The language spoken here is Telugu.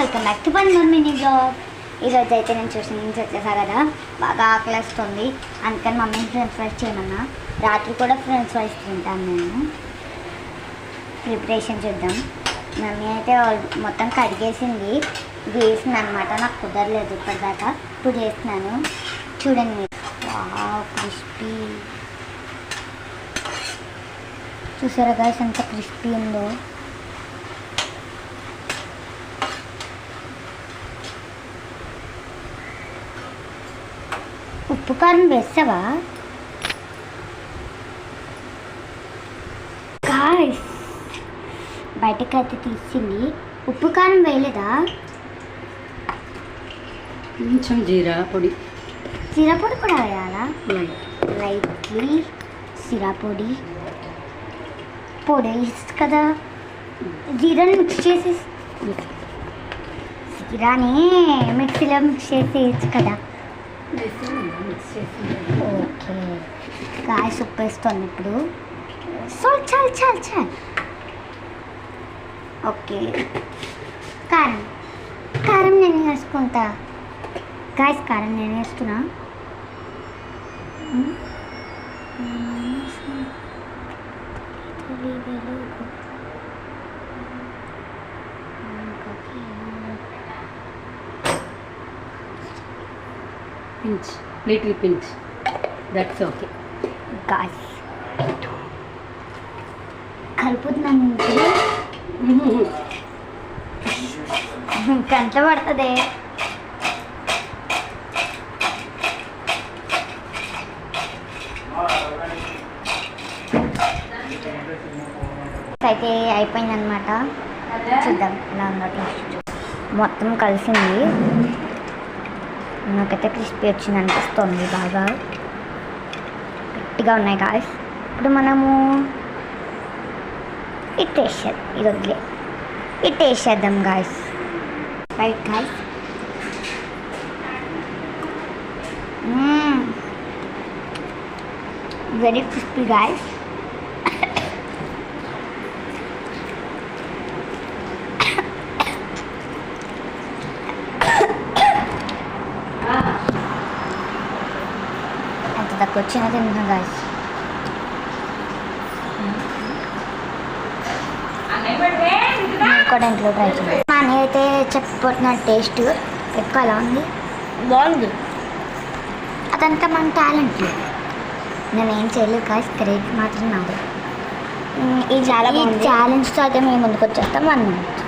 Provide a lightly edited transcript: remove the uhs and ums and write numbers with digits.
Welcome back to one more mini blog. ఈరోజు అయితే నేను వచ్చేసా కదా, బాగా ఆకలిస్తుంది. అందుకని మమ్మీని ఫ్రెంచ్ ఫ్రైస్ చేయమన్నా. రాత్రి కూడా ఫ్రెంచ్ ఫ్రైస్ తింటాను నేను. ప్రిపరేషన్ చూద్దాం. మమ్మీ అయితే మొత్తం కడిగేసింది, వేసింది అనమాట. నాకు కుదరలేదు ఇప్పటిదాకా. ఇప్పుడు చేస్తున్నాను చూడండి. క్రిస్పీ చూసారా గైస్ ఎంత క్రిస్పీ ఉందో. ఉప్పు కారం వేస్తావా గాయ్స్? బయటకు అయితే తీసింది. ఉప్పు కారం వేయలేదా? కొంచెం జీరా పొడి కూడా వేయాలా? లైట్లీ జీరా పొడి కదా. జీరాని మిక్స్ చేసి జీరాని మిక్సీలో మిక్స్ చేసేయచ్చు కదా. ఓకే గాయస్, ఉప్పు వేస్తాను ఇప్పుడు. సో చాలు. ఓకే, కారం నేను వేసుకుంటా గాయస్. కారం నేను వేస్తున్నా. little pinch, that's okay guys. కలుపుతున్నాను గంట పడుతుంది. అయితే అయిపోయిందనమాట. చూద్దాం ఎలా ఉందో టేస్ట్. మొత్తం కలిసింది. నాకైతే క్రిస్పీ వచ్చింది అనిపిస్తుంది. బాగా గట్టిగా ఉన్నాయి గాయస్. ఇప్పుడు మనము ఇది వేసేద్దాం guys. Right guys. Very crispy guys. తక్కువ వచ్చిన తింటున్నా గాయస్. కూడా ఇంట్లో ట్రై చేయాలి. మా అన్నయ్య అయితే చెప్పిపోతున్న టేస్ట్ ఎక్కువ అలా ఉంది. బాగుంది. అదంతా మన టాలెంట్. నేను ఏం చేయలేదు గాయస్, క్రెడిట్ మాత్రం నాది. ఈ ఛాలెంజ్తో అయితే మేము ముందుకు వచ్చేస్తాం 1 minute.